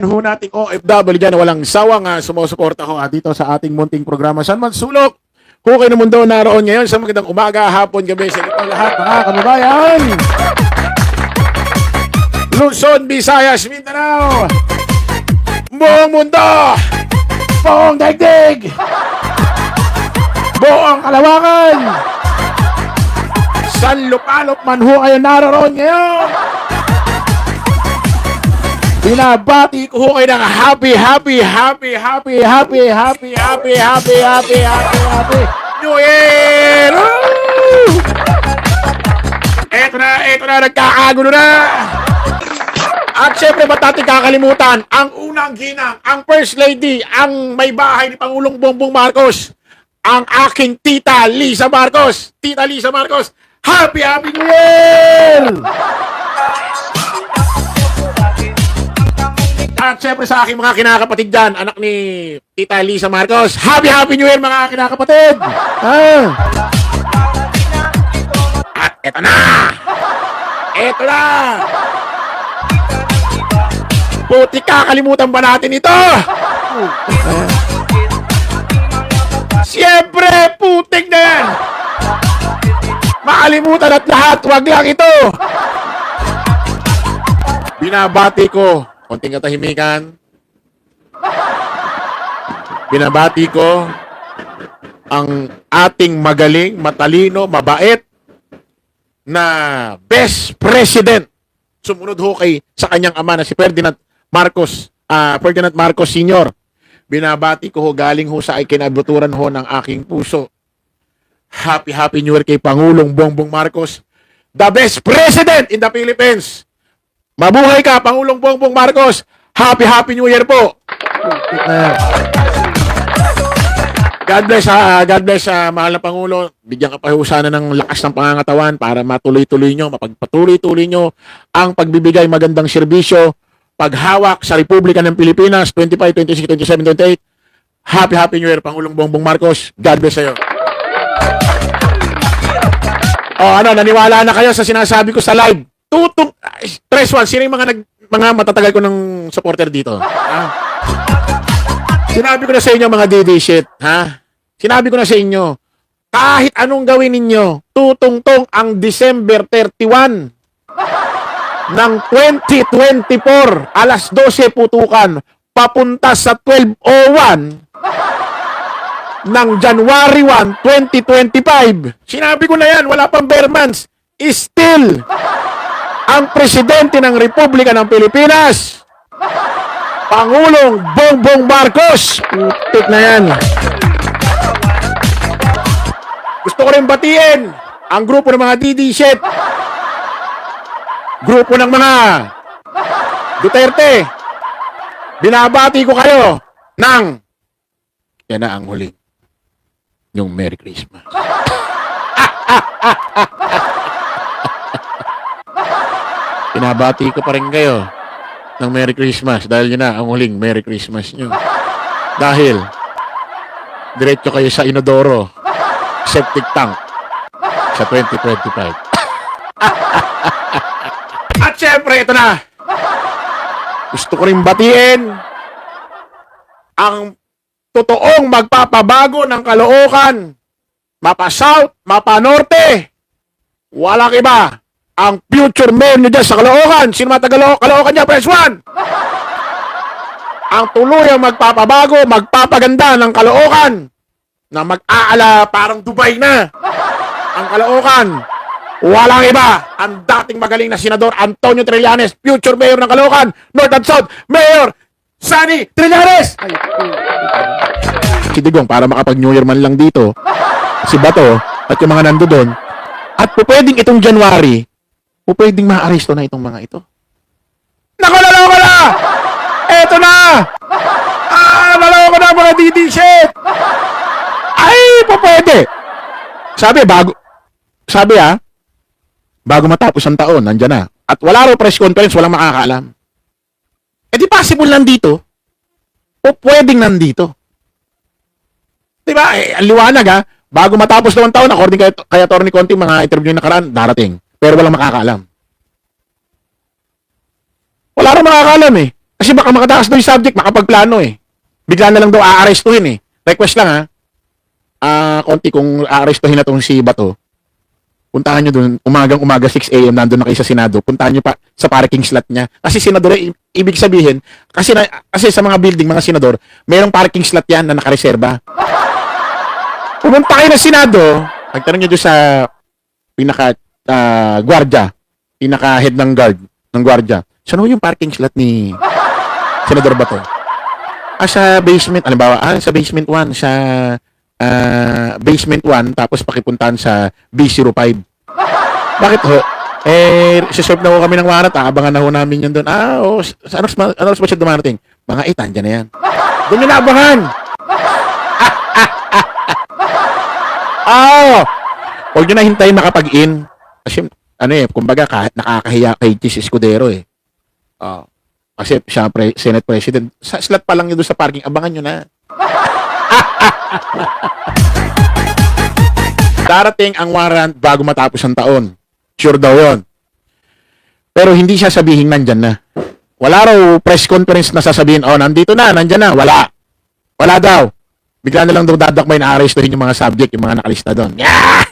ho nating OFW dyan na walang sawang sumusuporta ho dito sa ating munting programa. Saan man sulok, hukay ng mundo naroon ngayon sa magandang umaga, hapon, gabi sa inyo lahat mga kababayan. Luzon, Visayas, Mindanao, buong mundo, buong daigdig, buong kalawakan, saan lupalop man ho kayo naroon ngayon. Binabati ko ho kayo ng happy New Year! Woo! Eto na, nagkakagulo na! At syempre, ba't natin kakalimutan, ang unang ginang, ang First Lady, ang may bahay ni Pangulong Bongbong Marcos, ang aking Tita Lisa Marcos. Tita Lisa Marcos, Happy New Year! At syempre sa aking mga kinakapatid dyan, anak ni Tita Lisa Marcos, Happy New Year mga kinakapatid! At eto na! Putik, kakalimutan ba natin ito? Siyempre, putik na yan! Makalimutan at lahat, wag lang ito! Binabati ko, konting katahimikan. Binabati ko ang ating magaling, matalino, mabait na best president. Sumunod ho kay sa kanyang ama na si Ferdinand Marcos Sr. Binabati ko ho galing ho sa ikinabuturan ho ng aking puso. Happy New Year kay Pangulong Bongbong Marcos, the best president in the Philippines. Mabuhay ka, Pangulong Bongbong Marcos. Happy New Year po. God bless, mahal na Pangulo. Bigyan ka pa sana ng lakas ng pangangatawan para matuloy-tuloy nyo, mapagpatuloy-tuloy nyo ang pagbibigay magandang serbisyo, paghawak sa Republika ng Pilipinas, 25, 26, 27, 28. Happy New Year, Pangulong Bongbong Marcos. God bless sa'yo. Naniwala na kayo sa sinasabi ko sa live? Press 1, sino yung mga matatagal ko ng supporter dito? Sinabi ko na sa inyo mga DD shit, ha? Sinabi ko na sa inyo, kahit anong gawin ninyo, tutungtong ang December 31 ng 2024, alas 12 putukan, papunta sa 12:01 ng January 1, 2025. Sinabi ko na yan, wala pang bare months. Still, ang presidente ng Republika ng Pilipinas, Pangulong Bongbong Marcos. Putik na yan. Gusto ko rin batiin ang grupo ng mga DD shit. Grupo ng mga Duterte. Binabati ko kayo ng yan na ang huling yung Merry Christmas. Binabati ko pa rin kayo ng Merry Christmas dahil yun na ang huling Merry Christmas nyo. Dahil diretso kayo sa inodoro, septic tank sa 2025. At syempre, ito na. Gusto ko rin batiin ang totoong magpapabago ng Caloocan. Mapa South, mapa Norte. Walang iba. Ang future mayor nyo dyan sa Caloocan. Sino mga taga-Caloocan dyan? Press 1. Ang tuluyang magpapabago, magpapaganda ng Caloocan na mag-aala parang Dubai na. Ang Caloocan. Walang iba. Ang dating magaling na senador Antonio Trillanes, future mayor ng Caloocan, North and South, Mayor Sunny Trillanes. Si Digong, para makapag-New Year man lang dito, si Bato, at yung mga nando doon, at pwedeng itong January, pwedeng ma-aresto na itong mga ito. Nakalala ko na! Eto na! Nalala ko na mga DD shit! Ay, pwede! Bago matapos ang taon, nandyan na. At wala raw press conference, walang makakaalam. E di possible nandito, pwedeng nandito. Diba? Ang liwanag ha, bago matapos daw ang taon, according kay Atty. Conti, mga interview na nakaraan, darating. Pero walang makakaalam. Wala rin makakaalam eh. Kasi baka makatakas daw yung subject, makapagplano eh. Bigla na lang daw aarestuhin eh. Request lang ha. Konti kung aarestuhin na tong si Bato. Puntahan nyo dun, umagang-umaga 6 a.m. nandun na kayo sa Senado. Puntahan nyo pa sa parking slot niya. Kasi senador, ibig sabihin, kasi sa mga building, mga senador, mayroong parking slot yan na nakareserba. Pumunta kayo ng Senado, nagtanong nyo doon sa pinaka gwardiya, pinaka-head ng guard, ng gwardiya. Saan yung parking slot ni Senador Bato? Sa basement, alimbawa, sa basement 1, sa basement 1, tapos pakipuntahan sa B05. Bakit ho? Siserve na ho kami ng warat, abangan na ho namin yun doon. Ano ba siya dumarating? Mga 8, andyan na yan. Doon nyo naabangan! Huwag nyo na hintayin makapag-in. Kasi, kumbaga, nakakahiya kay Chis Escudero eh. Kasi, syempre, Senate President, sa slot pa lang yun doon sa parking, abangan nyo na. Darating ang warrant bago matapos ang taon. Sure daw yun. Pero hindi siya sabihin nandyan na. Wala raw press conference na sasabihin, nandito na, nandyan na. Wala. Wala daw. Bigla na lang daw dadakbay na arestuhin yung mga subject, yung mga nakalista doon. Yeah!